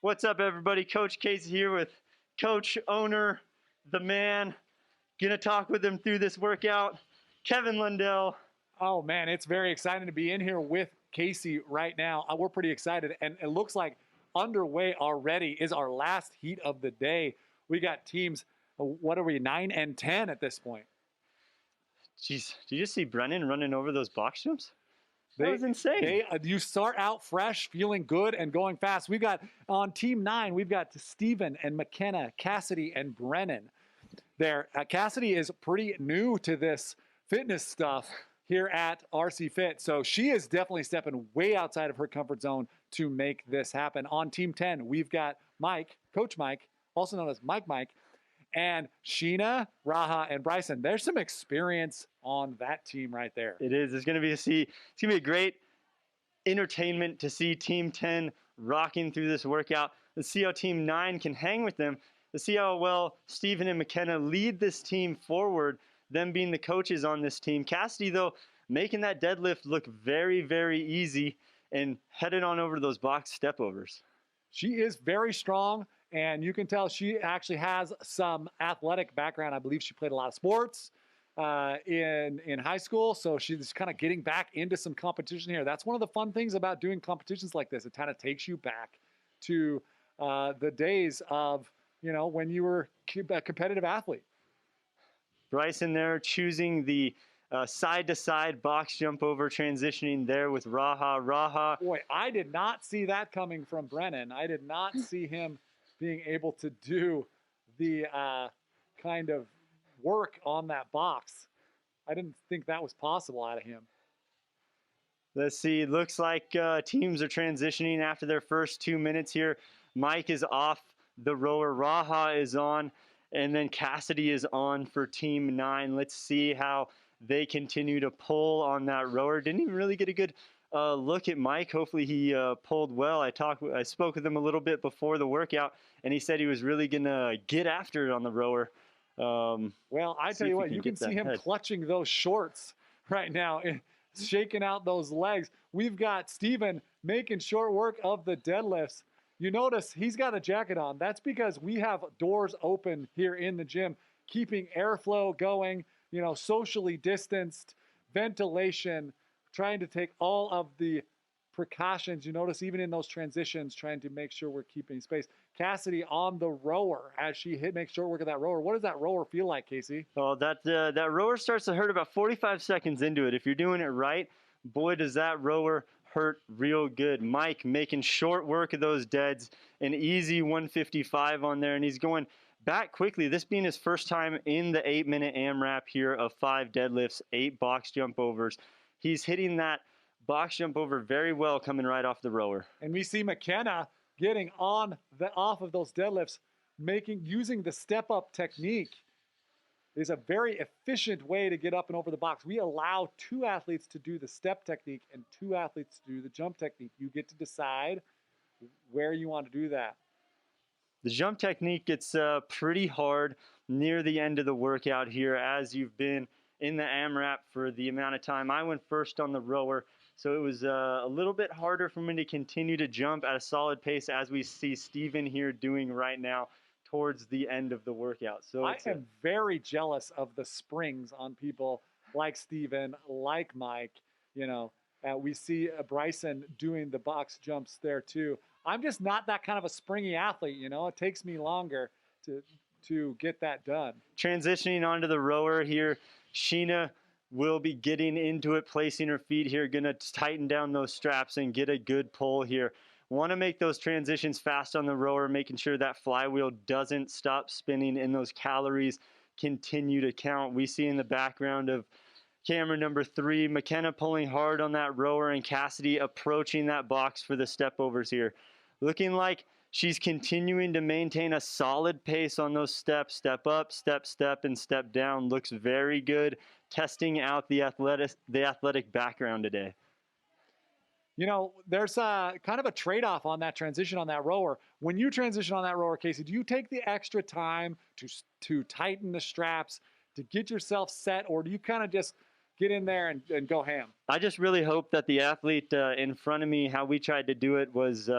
What's up, everybody? Coach Casey here with Coach Owner, the man. Gonna talk with him through this workout, Kevin Lundell. Oh man, it's very exciting to be in here with Casey right now. We're pretty excited, and it looks like underway already is our last heat of the day. We got teams, what are we, 9 and 10 at this point? Jeez, did you just see Brennan running over those box jumps? That was insane. You start out fresh, feeling good, and going fast. We've got on Team 9, we've got Steven and McKenna, Kassidy, and Brennan there. Kassidy is pretty new to this fitness stuff here at RC Fit, so she is definitely stepping way outside of her comfort zone to make this happen. On Team 10, we've got Mike, Coach Mike, also known as Mike, and Sheena, Raha, and Bryson. There's some experience on that team right there. It is. It's going to be a great entertainment to see Team 10 rocking through this workout. Let's see how Team 9 can hang with them. Let's see how well Steven and McKenna lead this team forward, them being the coaches on this team. Kassidy, though, making that deadlift look very, very easy and headed on over to those box step overs. She is very strong, and you can tell she actually has some athletic background. I believe she played a lot of sports in high school, so she's kind of getting back into some competition here. That's one of the fun things about doing competitions like this. It kind of takes you back to the days of, you know, when you were a competitive athlete. Bryson there choosing the side-to-side box jump over, transitioning there with Raha. Boy, I did not see that coming from Brennan. I did not see him being able to do the kind of work on that box. I didn't think that was possible out of him. Let's see. It looks like teams are transitioning after their first 2 minutes here. Mike is off the rower. Raha is on. And then Kassidy is on for Team 9. Let's see how they continue to pull on that rower. Didn't even really get a good look at Mike. Hopefully he pulled well. I spoke with him a little bit before the workout, and he said he was really going to get after it on the rower. Well, I tell you what, you can see him clutching those shorts right now and shaking out those legs. We've got Steven making short work of the deadlifts. You notice he's got a jacket on. That's because we have doors open here in the gym, keeping airflow going, you know, socially distanced, ventilation, trying to take all of the precautions. You notice even in those transitions, trying to make sure we're keeping space. Kassidy on the rower as she makes short work of that rower. What does that rower feel like, Casey? Oh, that rower starts to hurt about 45 seconds into it. If you're doing it right, boy, does that rower hurt real good. Mike making short work of those deads, an easy 155 on there, and he's going back quickly. This being his first time in the 8-minute AMRAP here of 5 deadlifts, 8 box jump overs. He's hitting that box jump over very well coming right off the rower. And we see McKenna getting off of those deadlifts, using the step-up technique. Is a very efficient way to get up and over the box. We allow 2 athletes to do the step technique and 2 athletes to do the jump technique. You get to decide where you want to do that. The jump technique gets pretty hard near the end of the workout here, as you've been in the AMRAP for the amount of time. I went first on the rower, so it was a little bit harder for me to continue to jump at a solid pace, as we see Steven here doing right now towards the end of the workout. So I am very jealous of the springs on people like Steven, like Mike. You know, we see Bryson doing the box jumps there too. I'm just not that kind of a springy athlete. You know, it takes me longer to get that done. Transitioning onto the rower here, Sheena will be getting into it, placing her feet here, gonna tighten down those straps and get a good pull here. Want to make those transitions fast on the rower, making sure that flywheel doesn't stop spinning and those calories continue to count. We see in the background of camera number 3, McKenna pulling hard on that rower and Kassidy approaching that box for the step overs here. Looking like she's continuing to maintain a solid pace on those steps. Step up, step, and step down. Looks very good. Testing out the athletic background today. You know, there's kind of a trade-off on that transition on that rower. When you transition on that rower, Casey, do you take the extra time to tighten the straps, to get yourself set, or do you kind of just get in there and go ham? I just really hope that the athlete in front of me, how we tried to do it was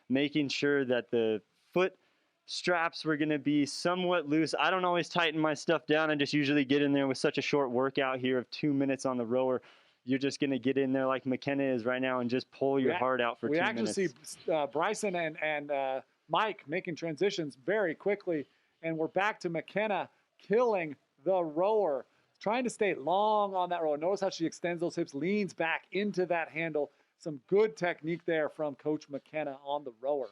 making sure that the foot straps were going to be somewhat loose. I don't always tighten my stuff down. I just usually get in there with such a short workout here of 2 minutes on the rower. You're just going to get in there like McKenna is right now and just pull your heart out for 2 minutes. We actually see Bryson and Mike making transitions very quickly, and we're back to McKenna killing the rower, trying to stay long on that rower. Notice how she extends those hips, leans back into that handle. Some good technique there from Coach McKenna on the rower.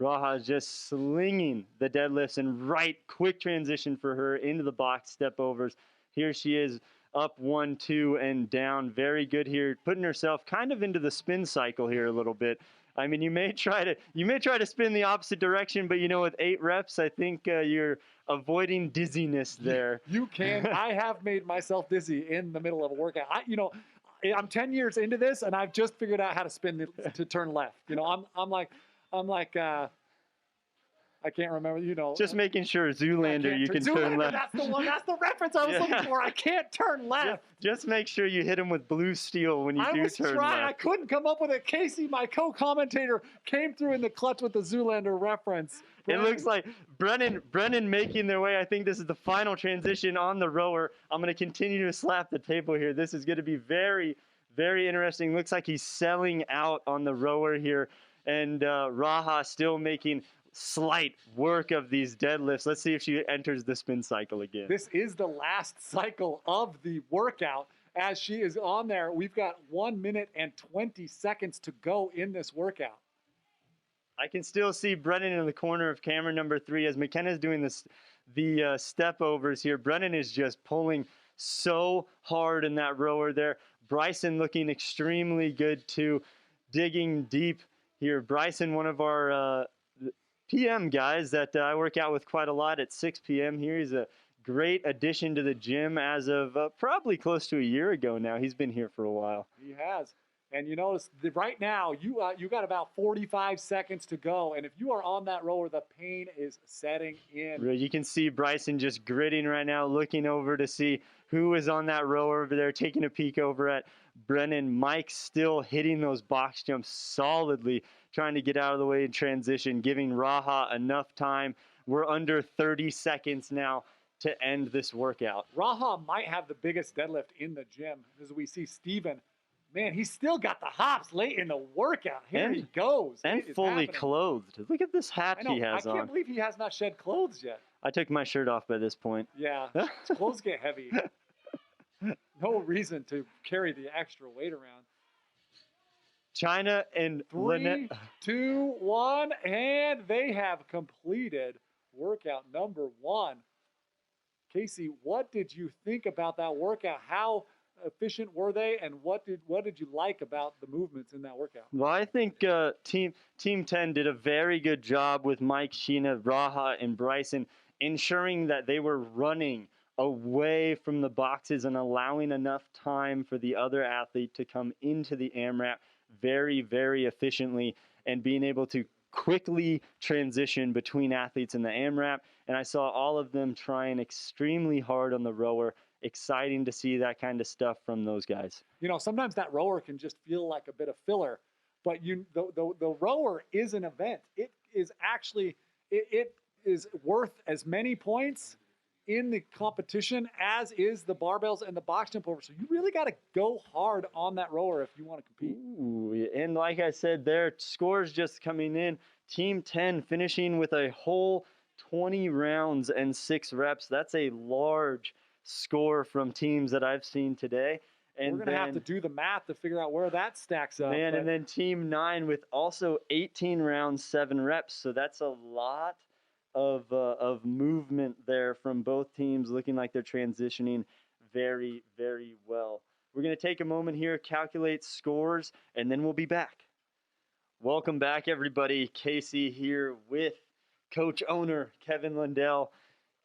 Raha is just slinging the deadlifts and quick transition for her into the box step overs. Here she is up 1, 2, and down. Very good here, putting herself kind of into the spin cycle here a little bit. I mean, you may try to spin the opposite direction, but with 8 reps, I think you're avoiding dizziness there. You can. I have made myself dizzy in the middle of a workout. I'm 10 years into this, and I've just figured out how to spin to turn left. I'm like, I can't remember, Just making sure Zoolander you can turn left. That's the one. That's the reference I was looking for. I can't turn left. Just make sure you hit him with blue steel when you do turn left. I couldn't come up with it. Casey, my co-commentator, came through in the clutch with the Zoolander reference. It looks like Brennan making their way. I think this is the final transition on the rower. I'm going to continue to slap the table here. This is going to be very, very interesting. Looks like he's selling out on the rower here. And Raha still making slight work of these deadlifts. Let's see if she enters the spin cycle again. This is the last cycle of the workout. As she is on there, we've got 1 minute and 20 seconds to go in this workout. I can still see Brennan in the corner of camera number 3 as McKenna's doing the step overs here. Brennan is just pulling so hard in that rower there. Bryson looking extremely good too, digging deep here. Bryson, one of our PM guys that I work out with quite a lot at 6 p.m. here. He's a great addition to the gym as of probably close to a year ago now. He's been here for a while. He has. And you notice right now you got about 45 seconds to go. And if you are on that rower, the pain is setting in. You can see Bryson just gritting right now, looking over to see who is on that rower over there, taking a peek over at Brennan. Mike still hitting those box jumps solidly, trying to get out of the way and transition, giving Raha enough time. We're under 30 seconds now to end this workout. Raha might have the biggest deadlift in the gym as we see Steven. Man, he's still got the hops late in the workout. Here he goes. And fully clothed. Look at this hat he has on. I can't believe he has not shed clothes yet. I took my shirt off by this point. Yeah, his clothes get heavy. No reason to carry the extra weight around. China and 3, 2, 1, and they have completed workout number 1. Casey, what did you think about that workout? How efficient were they, and what did you like about the movements in that workout? Well, I think Team 10 did a very good job with Mike, Sheena, Raha, and Bryson, ensuring that they were running away from the boxes and allowing enough time for the other athlete to come into the AMRAP very, very efficiently and being able to quickly transition between athletes in the AMRAP. And I saw all of them trying extremely hard on the rower. Exciting to see that kind of stuff from those guys. Sometimes that rower can just feel like a bit of filler, but the rower is an event. It is actually, it is worth as many points in the competition as is the barbells and the box jump over. So you really got to go hard on that rower if you want to compete. Ooh, and like I said, their scores just coming in. Team 10 finishing with a whole 20 rounds and 6 reps. That's a large score from teams that I've seen today. And we're going to have to do the math to figure out where that stacks up. And then Team 9 with also 18 rounds, 7 reps. So that's a lot of movement there from both teams, looking like they're transitioning very, very well. We're going to take a moment here, calculate scores, and then we'll be back. Welcome back, everybody. Casey here with Coach Owner Kevin Lundell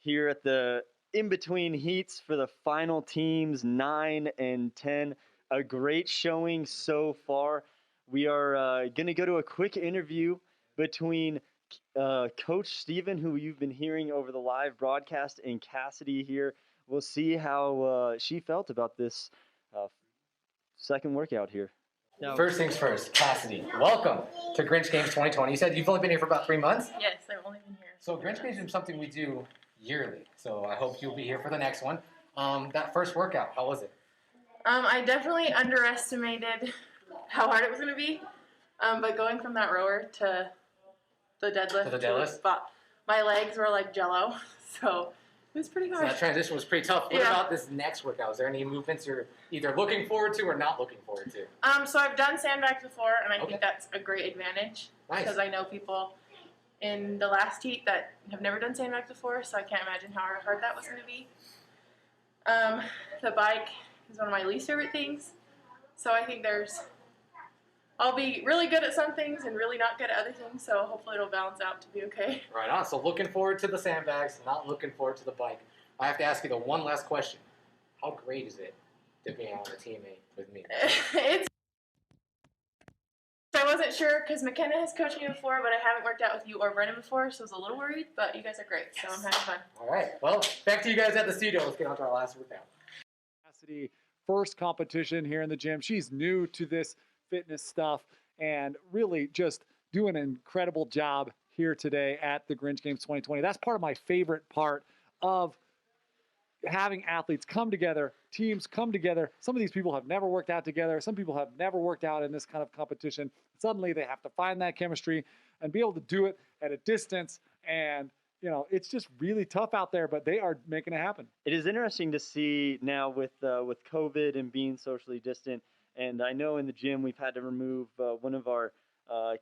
here at the in-between heats for the final teams 9 and 10. A great showing so far. We are going to go to a quick interview between Coach Steven, who you've been hearing over the live broadcast, and Kassidy here. We'll see how she felt about this second workout here. First things first, Kassidy, welcome to Grinch Games 2020. You said you've only been here for about 3 months? Yes, I've only been here. So Grinch Games is something we do yearly. So I hope you'll be here for the next one. That first workout, how was it? I definitely underestimated how hard it was going to be. But going from that rower to the deadlift, but my legs were like jello. So it was pretty hard. So that transition was pretty tough. What about this next workout? Is there any movements you're either looking forward to or not looking forward to? So I've done sandbags before, and I think that's a great advantage. Nice. Because I know people in the last heat that have never done sandbags before, so I can't imagine how hard that was going to be. The bike is one of my least favorite things, so I think I'll be really good at some things and really not good at other things, so hopefully it'll balance out to be okay. Right on. So looking forward to the sandbags, not looking forward to the bike. I have to ask you the one last question. How great is it to be on a teammate with me? I wasn't sure because McKenna has coached me before, but I haven't worked out with you or Brennan before, so I was a little worried, but you guys are great, so I'm having fun. All right. Well, back to you guys at the studio. Let's get on to our last workout. Kassidy, first competition here in the gym. She's new to this fitness stuff and really just doing an incredible job here today at the Grinch Games 2020. That's part of my favorite part of having athletes come together, teams come together. Some of these people have never worked out together. Some people have never worked out in this kind of competition. Suddenly they have to find that chemistry and be able to do it at a distance. And, you know, it's just really tough out there, but they are making it happen. It is interesting to see now with COVID and being socially distant. And I know in the gym we've had to remove one of our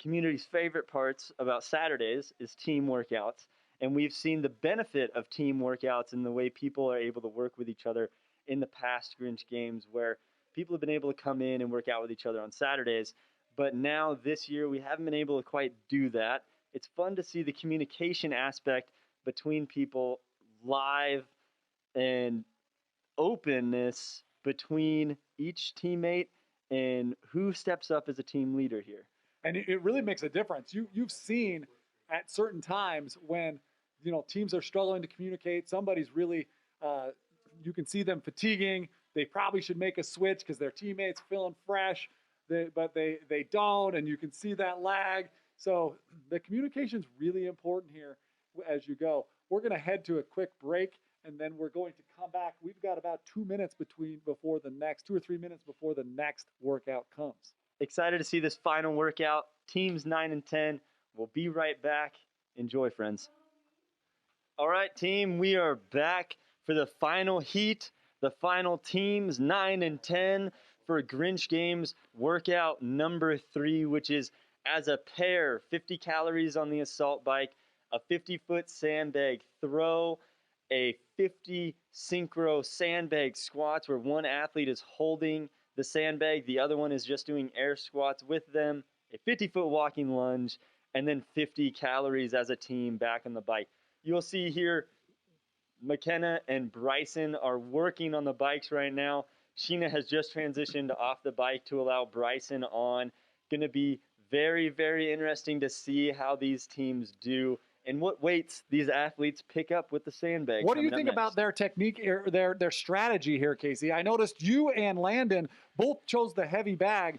community's favorite parts about Saturdays is team workouts. And we've seen the benefit of team workouts and the way people are able to work with each other in the past Grinch Games, where people have been able to come in and work out with each other on Saturdays. But now this year we haven't been able to quite do that. It's fun to see the communication aspect between people live and openness between each teammate and who steps up as a team leader here. And it really makes a difference. You've seen at certain times when, you know, teams are struggling to communicate, somebody's really, you can see them fatiguing. They probably should make a switch because their teammates feeling fresh, but they don't, and you can see that lag. So the communication's really important here as you go. We're going to head to a quick break, and then we're going to come back. We've got about 2 minutes before the next, 2 or 3 minutes before the next workout comes. Excited to see this final workout. Teams 9 and 10. We'll be right back. Enjoy, friends. All right, team, we are back for the final heat, the final teams 9 and 10 for Grinch Games workout number 3, which is as a pair, 50 calories on the assault bike, a 50-foot sandbag throw, a 50 synchro sandbag squats where one athlete is holding the sandbag, the other one is just doing air squats with them, a 50-foot walking lunge, and then 50 calories as a team back on the bike. You'll see here McKenna and Bryson are working on the bikes right now. Sheena has just transitioned off the bike to allow Bryson on. Going to be very, very interesting to see how these teams do and what weights these athletes pick up with the sandbag. What do you think about their technique, their strategy here, Casey? I noticed you and Landon both chose the heavy bag.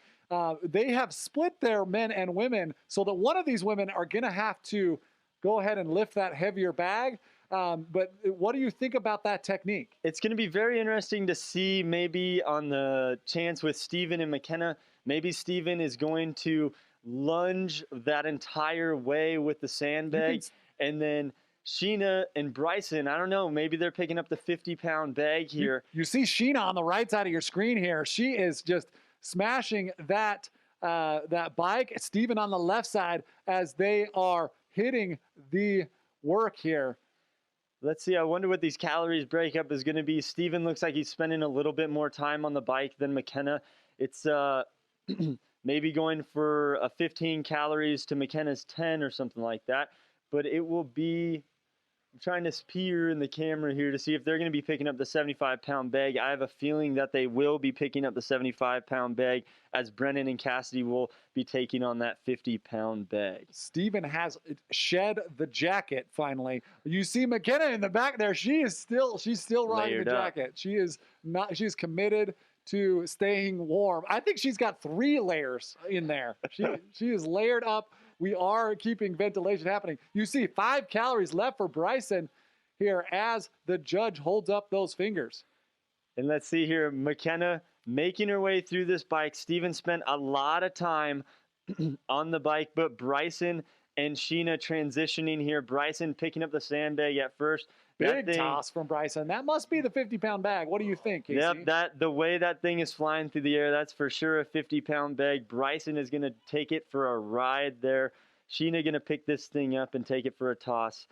They have split their men and women so that one of these women are going to have to go ahead and lift that heavier bag. But what do you think about that technique? It's going to be very interesting to see maybe on the chance with Steven and McKenna. Maybe Steven is going to lunge that entire way with the sandbag. And then Sheena and Bryson, I don't know, maybe they're picking up the 50-pound bag here. You see Sheena on the right side of your screen here. She is just smashing that bike. Steven on the left side as they are hitting the work here. Let's see. I wonder what these calories breakup is going to be. Steven looks like he's spending a little bit more time on the bike than McKenna. It's maybe going for a 15 calories to McKenna's 10 or something like that. But it will be trying to peer in the camera here to see if they're going to be picking up the 75-pound bag. I have a feeling that they will be picking up the 75-pound bag, as Brennan and Kassidy will be taking on that 50-pound bag. Steven has shed the jacket finally. You see McKenna in the back there. She's still riding the jacket. She's committed to staying warm. I think she's got 3 layers in there. She is layered up. We are keeping ventilation happening. You see 5 calories left for Bryson here as the judge holds up those fingers. And let's see here, McKenna making her way through this bike. Steven spent a lot of time on the bike, but Bryson and Sheena transitioning here. Bryson picking up the sandbag at first. Big toss from Bryson. That must be the 50-pound bag. What do you think, Casey? Yep, the way that thing is flying through the air, that's for sure a 50-pound bag. Bryson is going to take it for a ride there. Sheena going to pick this thing up and take it for a toss.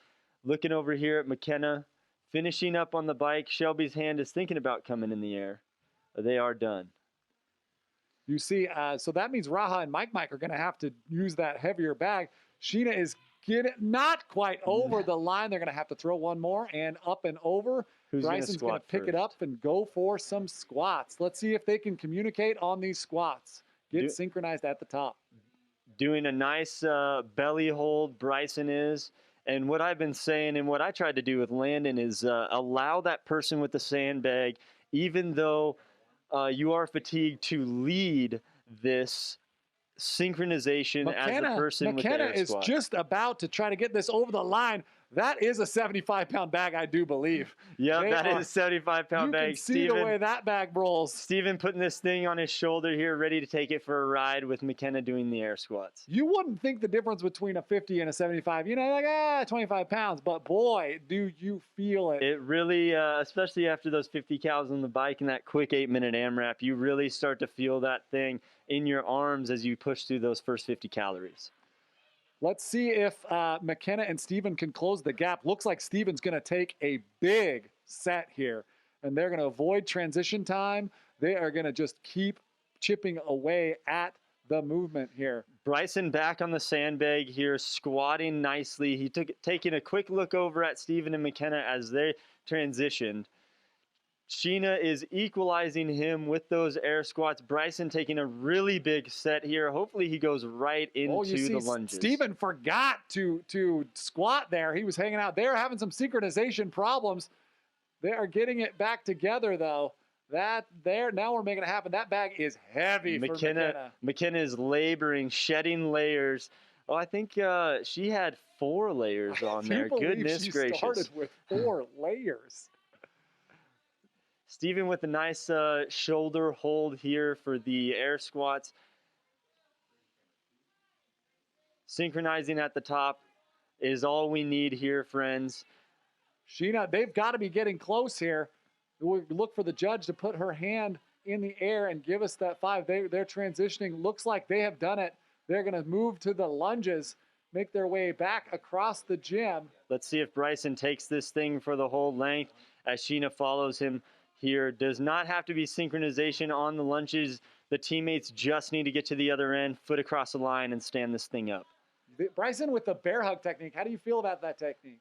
Looking over here at McKenna, finishing up on the bike. Shelby's hand is thinking about coming in the air. They are done. You see, so that means Raha and Mike are going to have to use that heavier bag. Sheena is not quite over the line. They're going to have to throw one more and up and over. Bryson's going to pick it up and go for some squats. Let's see if they can communicate on these squats. Get synchronized at the top. Doing a nice belly hold, Bryson is. And what I've been saying and what I tried to do with Landon is allow that person with the sandbag, even though you are fatigued, to lead this synchronization as the person with the air McKenna is just about to try to get this over the line. That is a 75-pound bag, I do believe. Yeah, that is a 75-pound bag. You can see the way that bag rolls. Steven putting this thing on his shoulder here, ready to take it for a ride with McKenna doing the air squats. You wouldn't think the difference between a 50 and a 75. You know, like, 25 pounds. But, boy, do you feel it. It really, especially after those 50 cals on the bike and that quick 8-minute AMRAP, you really start to feel that thing in your arms as you push through those first 50 calories. Let's see if McKenna and Steven can close the gap. Looks like Steven's going to take a big set here, and they're going to avoid transition time. They are going to just keep chipping away at the movement here. Bryson back on the sandbag here, squatting nicely. He taking a quick look over at Steven and McKenna as they transitioned. Sheena is equalizing him with those air squats. Bryson taking a really big set here. Hopefully he goes right into the lunges. Steven forgot to squat there. He was hanging out there, having some synchronization problems. They are getting it back together, though. Now we're making it happen. That bag is heavy for McKenna. McKenna is laboring, shedding layers. Oh, I think she had 4 layers on there. Goodness gracious. She started with 4 layers. Steven with a nice shoulder hold here for the air squats. Synchronizing at the top is all we need here, friends. Sheena, they've got to be getting close here. We look for the judge to put her hand in the air and give us that 5. They're transitioning. Looks like they have done it. They're going to move to the lunges, make their way back across the gym. Let's see if Bryson takes this thing for the whole length as Sheena follows him here. Does not have to be synchronization on the lunges. The teammates just need to get to the other end, foot across the line, and stand this thing up. Bryson with the bear hug technique. How do you feel about that technique?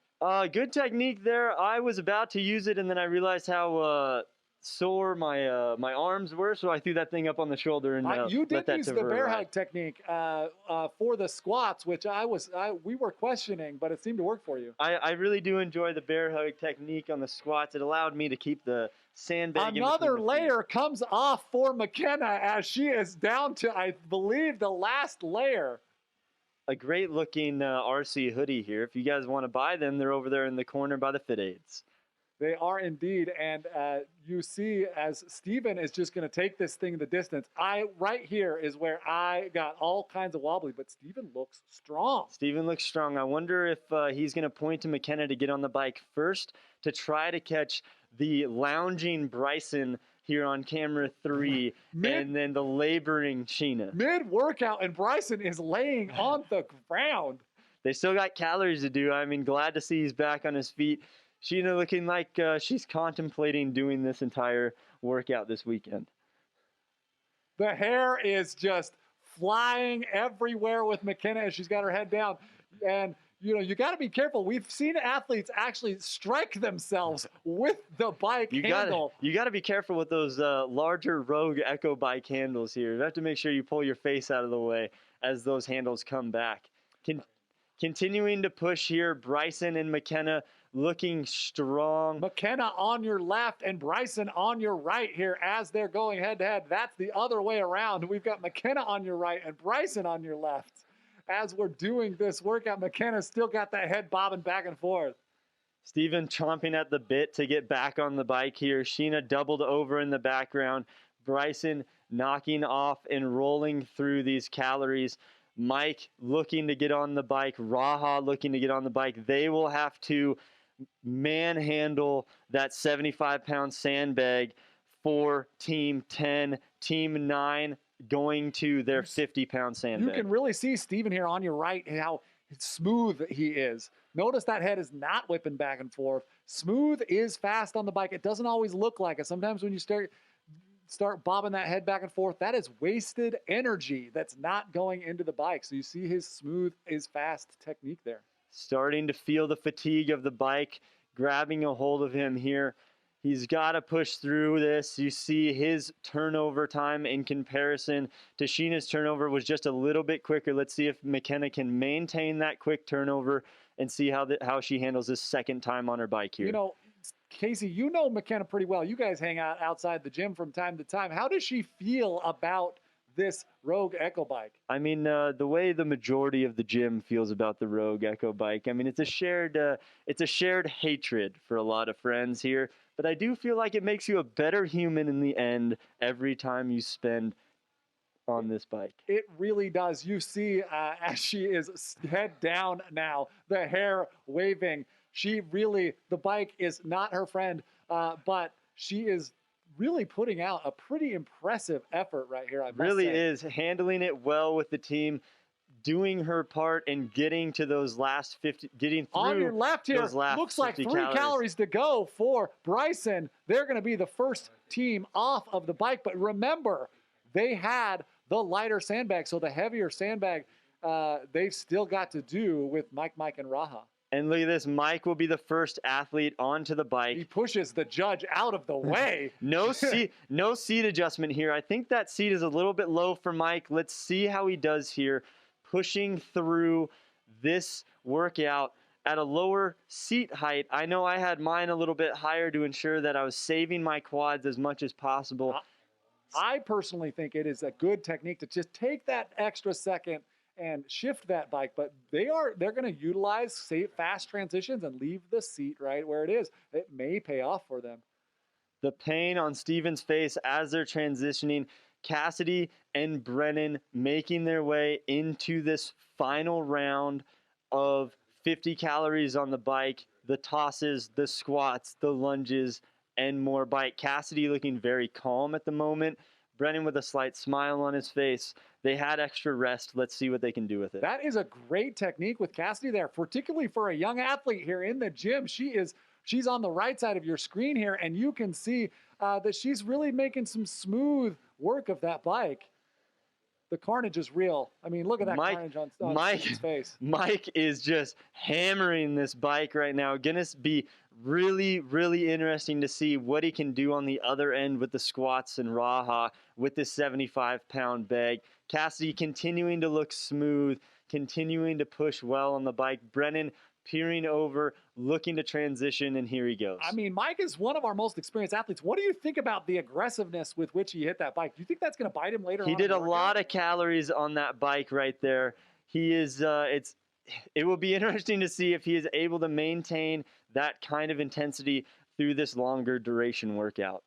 Good technique there. I was about to use it, and then I realized how sore my arms were, so I threw that thing up on the shoulder and you did use the bear hug technique for the squats, which we were questioning, but it seemed to work for you. I really do enjoy the bear hug technique on the squats. It allowed me to keep the sandbag. Another layer comes off for McKenna as she is down to, I believe, the last layer. A great looking RC hoodie here. If you guys want to buy them, they're over there in the corner by the Fit Aids. They are indeed, and you see as Steven is just going to take this thing the distance. Right here is where I got all kinds of wobbly, but Steven looks strong. Steven looks strong. I wonder if he's going to point to McKenna to get on the bike first to try to catch the lounging Bryson here on camera 3, and then the laboring Sheena. Mid-workout, and Bryson is laying on the ground. They still got calories to do. I mean, glad to see he's back on his feet. Sheena looking like she's contemplating doing this entire workout this weekend. The hair is just flying everywhere with McKenna as she's got her head down. And you got to be careful. We've seen athletes actually strike themselves with the bike handle. You got to be careful with those larger Rogue Echo bike handles here. You have to make sure you pull your face out of the way as those handles come back. Continuing to push here, Bryson and McKenna looking strong. McKenna on your left and Bryson on your right here as they're going head-to-head. That's the other way around. We've got McKenna on your right and Bryson on your left. As we're doing this workout, McKenna's still got that head bobbing back and forth. Steven chomping at the bit to get back on the bike here. Sheena doubled over in the background. Bryson knocking off and rolling through these calories. Mike looking to get on the bike. Raha looking to get on the bike. They will have to manhandle that 75-pound sandbag for Team 10. Team 9 going to their 50-pound sandbag. You can really see Steven here on your right how smooth he is. Notice that head is not whipping back and forth. Smooth is fast on the bike. It doesn't always look like it. Sometimes when you start bobbing that head back and forth, that is wasted energy that's not going into the bike. So you see his smooth is fast technique there. Starting to feel the fatigue of the bike grabbing a hold of him here. He's got to push through this. You see his turnover time in comparison to Sheena's turnover was just a little bit quicker. Let's see if McKenna can maintain that quick turnover and see how she handles this second time on her bike here. You know, Casey, you know McKenna pretty well. You guys hang out outside the gym from time to time. How does she feel about this Rogue Echo bike? I mean, the way the majority of the gym feels about the Rogue Echo bike, I mean, it's a shared hatred for a lot of friends here. But I do feel like it makes you a better human in the end every time you spend on this bike. It really does. You see as she is head down now, the hair waving. The bike is not her friend, but she is really putting out a pretty impressive effort right here. I must really say. Is handling it well with the team, doing her part and getting to those last 50, getting through on your left here. Looks like 3 calories to go for Bryson. They're going to be the first team off of the bike, but remember, they had the lighter sandbag, so the heavier sandbag they've still got to do with Mike, and Raha. And look at this. Mike will be the first athlete onto the bike. He pushes the judge out of the way. No seat adjustment here. I think that seat is a little bit low for Mike. Let's see how he does here, pushing through this workout at a lower seat height. I know I had mine a little bit higher to ensure that I was saving my quads as much as possible. I personally think it is a good technique to just take that extra second and shift that bike, but they're going to utilize fast transitions and leave the seat right where it is. It may pay off for them. The pain on Steven's face as they're transitioning. Kassidy and Brennan making their way into this final round of 50 calories on the bike, the tosses, the squats, the lunges, and more bike. Kassidy looking very calm at the moment. Brennan with a slight smile on his face. They had extra rest. Let's see what they can do with it. That is a great technique with Kassidy there, particularly for a young athlete here in the gym. She's on the right side of your screen here, and you can see that she's really making some smooth work of that bike. The carnage is real. I mean, look at that carnage on Steven's face. Mike is just hammering this bike right now. Gonna be really, really interesting to see what he can do on the other end with the squats and Raha with this 75-pound bag. Kassidy continuing to look smooth, continuing to push well on the bike. Brennan peering over, looking to transition, and here he goes. I mean, Mike is one of our most experienced athletes. What do you think about the aggressiveness with which he hit that bike? Do you think that's going to bite him later on? He did a lot of calories on that bike right there. He is, it will be interesting to see if he is able to maintain that kind of intensity through this longer duration workout.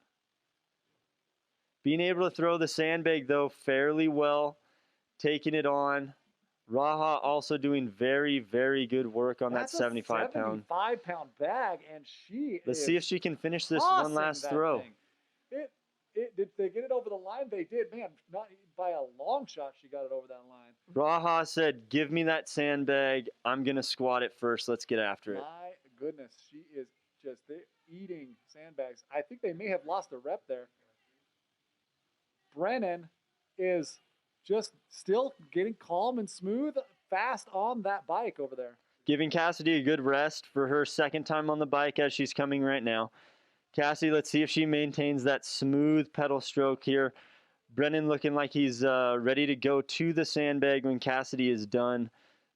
Being able to throw the sandbag, though, fairly well, taking it on. Raha also doing very, very good work on that 75-pound. 75-pound bag, and Let's see if she can finish this one last throw. Did they get it over the line? They did. Man, not by a long shot she got it over that line. Raha said, give me that sandbag. I'm going to squat it first. Let's get after it. My goodness, she is just eating sandbags. I think they may have lost a rep there. Brennan is just still getting calm and smooth, fast on that bike over there. Giving Kassidy a good rest for her second time on the bike as she's coming right now. Kassidy, let's see if she maintains that smooth pedal stroke here. Brennan looking like he's ready to go to the sandbag when Kassidy is done.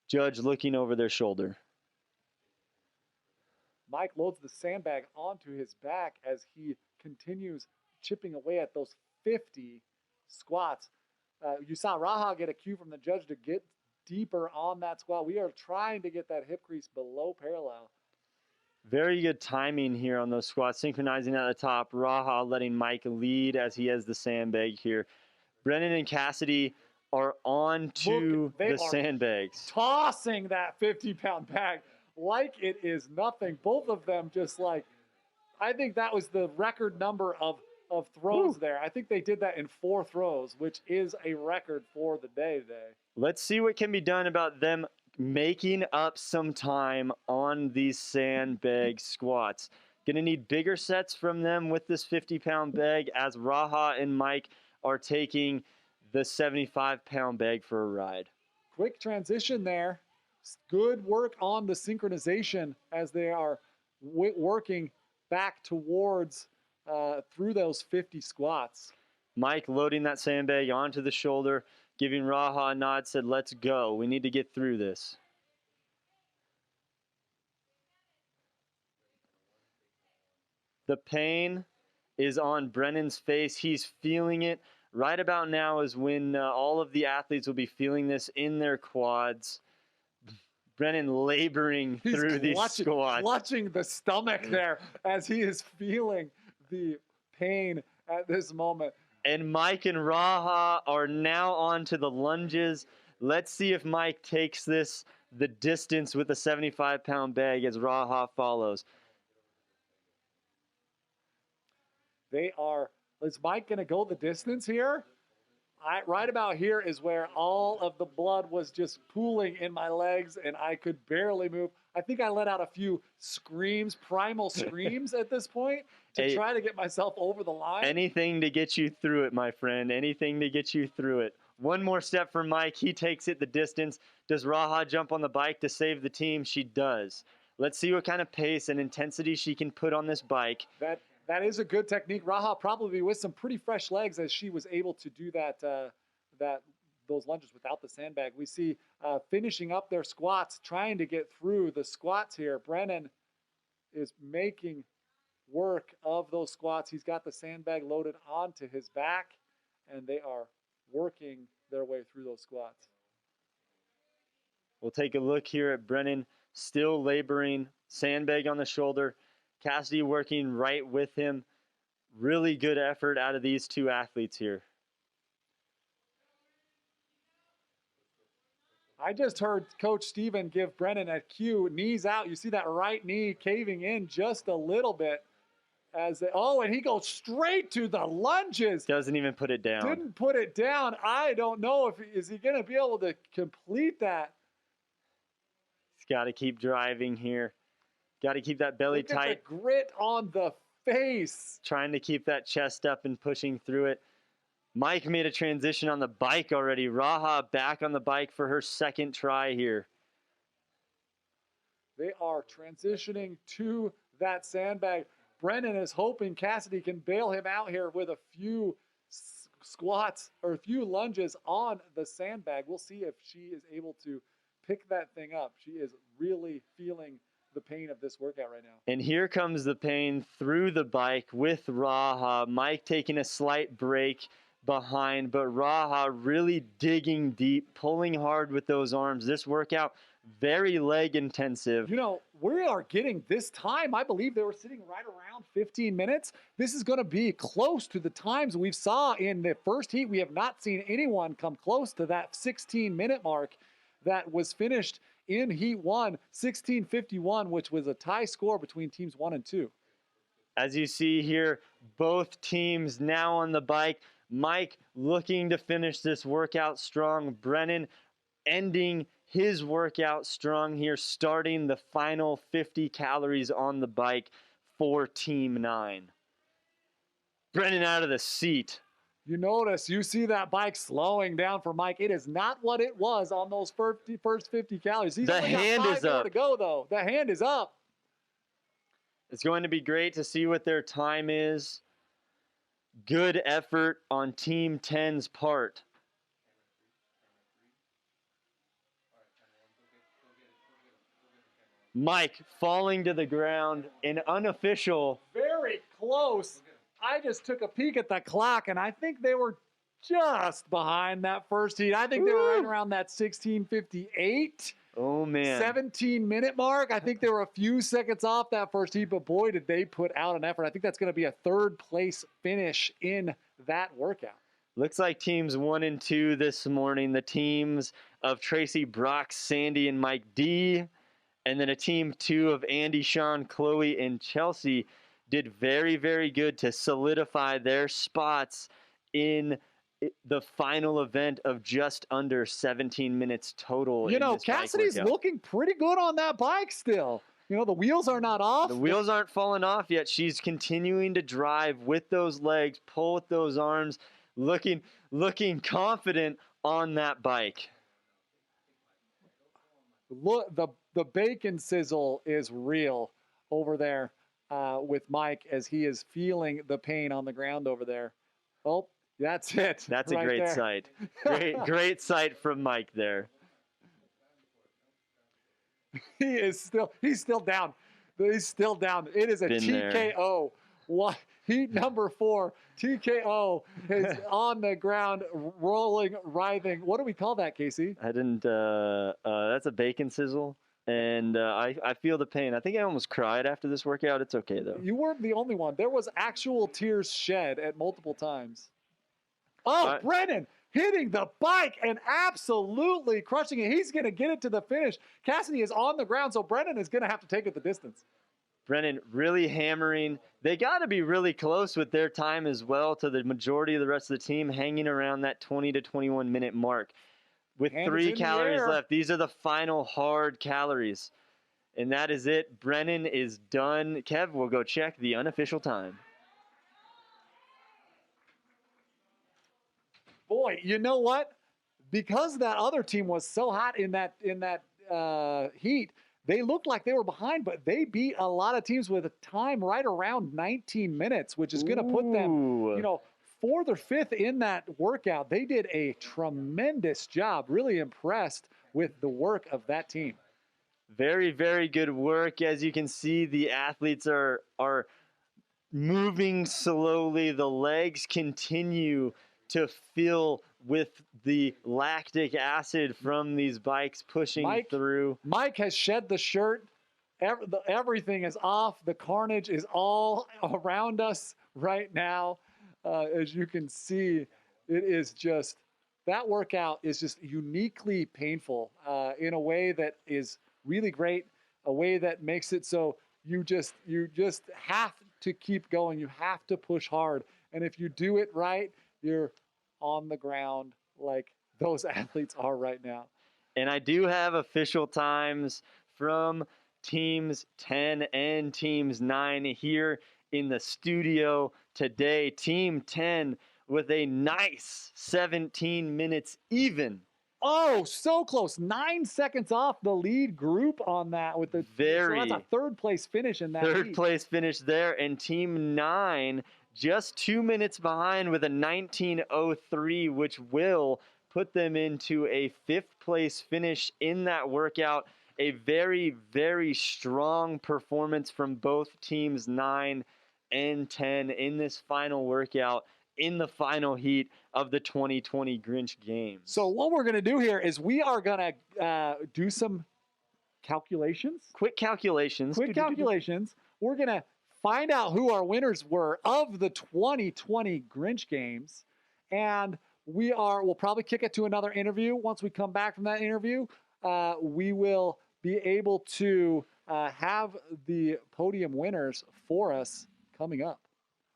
Judge looking over their shoulder. Mike loads the sandbag onto his back as he continues chipping away at those 50 squats. You saw Raha get a cue from the judge to get deeper on that squat. We are trying to get that hip crease below parallel. Very good timing here on those squats, synchronizing at the top. Raha letting Mike lead as he has the sandbag here. Brennan and Kassidy are on to the sandbags. Tossing that 50-pound bag like it is nothing. Both of them just like, I think that was the record number of throws there. I think they did that in 4 throws, which is a record for the day today. Let's see what can be done about them making up some time on these sandbag squats. Gonna need bigger sets from them with this 50-pound bag as Raha and Mike are taking the 75-pound bag for a ride. Quick transition there. Good work on the synchronization as they are working back towards through those 50 squats. Mike loading that sandbag onto the shoulder, giving Raha a nod, said, let's go. We need to get through this. The pain is on Brennan's face. He's feeling it. Right about now is when all of the athletes will be feeling this in their quads. Brennan laboring through these squats. Clutching the stomach there as he is feeling the pain at this moment. And Mike and Raha are now on to the lunges. Let's see if Mike takes this the distance with a 75-pound bag as Raha follows. Is Mike going to go the distance here? Right about here is where all of the blood was just pooling in my legs and I could barely move. I think I let out a few screams, primal screams at this point to try to get myself over the line. Anything to get you through it, my friend. Anything to get you through it. One more step for Mike. He takes it the distance. Does Raha jump on the bike to save the team? She does. Let's see what kind of pace and intensity she can put on this bike. That is a good technique. Raha probably with some pretty fresh legs as she was able to do those lunges without the sandbag. We see finishing up their squats, trying to get through the squats here. Brennan is making work of those squats. He's got the sandbag loaded onto his back, and they are working their way through those squats. We'll take a look here at Brennan, still laboring, sandbag on the shoulder. Kassidy working right with him. Really good effort out of these two athletes here. I just heard Coach Steven give Brennan a cue, knees out. You see that right knee caving in just a little bit. And he goes straight to the lunges. Doesn't even put it down. Didn't put it down. I don't know is he going to be able to complete that. He's got to keep driving here. Got to keep that belly Look tight. At the grit on the face. Trying to keep that chest up and pushing through it. Mike made a transition on the bike already. Raha back on the bike for her second try here. They are transitioning to that sandbag. Brennan is hoping Kassidy can bail him out here with a few squats or a few lunges on the sandbag. We'll see if she is able to pick that thing up. She is really feeling the pain of this workout right now. And here comes the pain through the bike with Raha. Mike taking a slight break behind, but Raha really digging deep, pulling hard with those arms. This workout, very leg intensive. You know, we are getting this time. I believe they were sitting right around 15 minutes. This is going to be close to the times we saw in the first heat. We have not seen anyone come close to that 16-minute mark that was finished in Heat 1, 16:51, which was a tie score between teams 1 and 2. As you see here, both teams now on the bike. Mike looking to finish this workout strong. Brennan ending his workout strong here, starting the final 50 calories on the bike for Team 9. Brennan out of the seat. You notice, you see that bike slowing down for Mike. It is not what it was on those first 50 calories. He's only got 5 more to go, though. The hand is up. It's going to be great to see what their time is. Good effort on Team 10's part. Mike falling to the ground, an unofficial. Very close. I just took a peek at the clock, and I think they were just behind that first heat. I think they were right around that 16:58. Oh, man. 17-minute mark. I think they were a few seconds off that first heat, but boy, did they put out an effort. I think that's going to be a third-place finish in that workout. Looks like teams 1 and 2 this morning, the teams of Tracy, Brock, Sandy, and Mike D., and then a team 2 of Andy, Sean, Chloe, and Chelsea did very, very good to solidify their spots in the final event of just under 17 minutes total. You know, Kassidy's looking pretty good on that bike still. You know, the wheels are not off. The wheels aren't falling off yet. She's continuing to drive with those legs, pull with those arms, looking confident on that bike. Look, the bacon sizzle is real over there with Mike as he is feeling the pain on the ground over there. Oh, that's it. That's a great sight. Great sight from Mike there. He's still down. He's still down. It is a TKO. What? Heat number 4, TKO, is on the ground, rolling, writhing. What do we call that, Casey? I didn't. That's a bacon sizzle, and I feel the pain. I think I almost cried after this workout. It's okay though. You weren't the only one. There was actual tears shed at multiple times. Oh, Brennan hitting the bike and absolutely crushing it. He's going to get it to the finish. Kassidy is on the ground, so Brennan is going to have to take it the distance. Brennan really hammering. They got to be really close with their time as well to the majority of the rest of the team, hanging around that 20 to 21 minute mark. With 3 calories left, these are the final hard calories. And that is it. Brennan is done. Kev, we'll go check the unofficial time. Boy, you know what? Because that other team was so hot in that heat, they looked like they were behind, but they beat a lot of teams with a time right around 19 minutes, which is going to put them, 4th or 5th in that workout. They did a tremendous job. Really impressed with the work of that team. Very, very good work. As you can see, the athletes are moving slowly. The legs continue to fill with the lactic acid from these bikes pushing through. Mike has shed the shirt. Everything is off. The carnage is all around us right now. As you can see, it is just, that workout is just uniquely painful in a way that is really great, a way that makes it so you just have to keep going. You have to push hard. And if you do it right, you're on the ground like those athletes are right now. And I do have official times from teams 10 and teams 9 here in the studio today. Team 10 with a nice 17 minutes even. Oh, so close. 9 seconds off the lead group on that with the so that's a 3rd place finish in that Third place finish there. And team 9 just 2 minutes behind with a 19:03, which will put them into a 5th place finish in that workout. A very, very strong performance from both teams 9 and 10 in this final workout in the final heat of the 2020 Grinch Games. So what we're going to do here is we are going to do some calculations. Quick calculations. We're going to find out who our winners were of the 2020 Grinch Games. And we'll probably kick it to another interview. Once we come back from that interview, we will be able to have the podium winners for us coming up.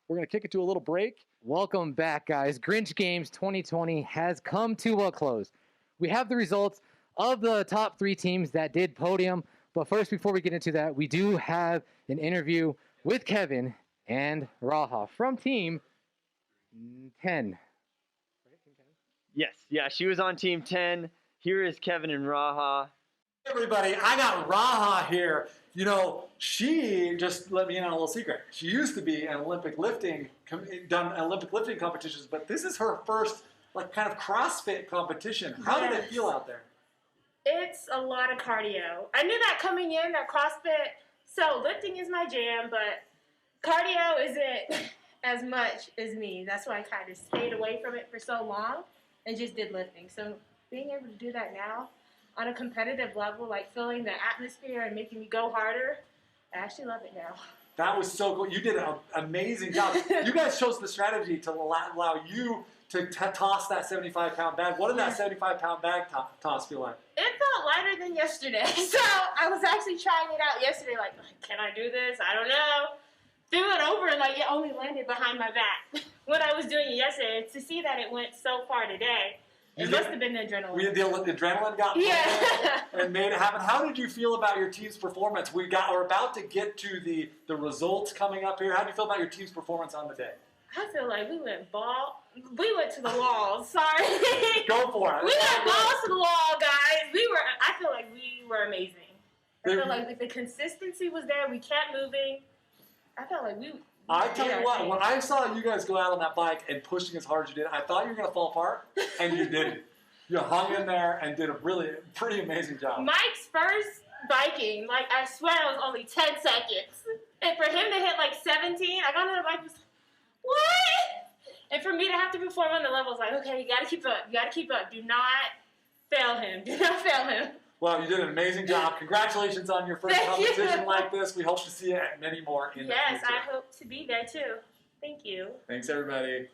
We're going to kick it to a little break. Welcome back, guys. Grinch Games 2020 has come to a close. We have the results of the top 3 teams that did podium. But first, before we get into that, we do have an interview with Kevin and Raha from Team 10. Yes, yeah, she was on team 10. Here is Kevin and Raha. Hey everybody, I got Raha here. You know, she just let me in on a little secret. She used to be an Olympic lifting, done Olympic lifting competitions, but this is her first like kind of CrossFit competition. How did it feel out there? It's a lot of cardio. I knew that coming in, that CrossFit, so lifting is my jam, but cardio isn't as much as me. That's why I kind of stayed away from it for so long and just did lifting. So being able to do that now on a competitive level, like feeling the atmosphere and making me go harder, I actually love it now. That was so cool. You did an amazing job. You guys chose the strategy to allow you to toss that 75-pound bag. What did that 75-pound bag toss feel like? It felt lighter than yesterday. So I was actually trying it out yesterday, like, can I do this? I don't know. Threw it over and like it only landed behind my back. When I was doing it yesterday, to see that it went so far today, it must have been the adrenaline. The adrenaline got and made it happen. How did you feel about your team's performance? We're about to get to the results coming up here. How do you feel about your team's performance on the day? I feel like we went to the wall. Sorry. Go for it. We went balls to the wall, guys. I feel like we were amazing. I feel like the consistency was there. We kept moving. I felt like I tell you what, when I saw you guys go out on that bike and pushing as hard as you did, I thought you were going to fall apart, and you didn't. You hung in there and did a really pretty amazing job. Mike's first biking, like I swear it was only 10 seconds. And for him to hit like 17, I got on the bike and was what? And for me to have to perform on the levels, like, okay, you got to keep up. You got to keep up. Do not fail him. Do not fail him. Well, you did an amazing job. Congratulations on your first competition like this. We hope to see you at many more in the future. Yes, I hope to be there too. Thank you. Thanks, everybody.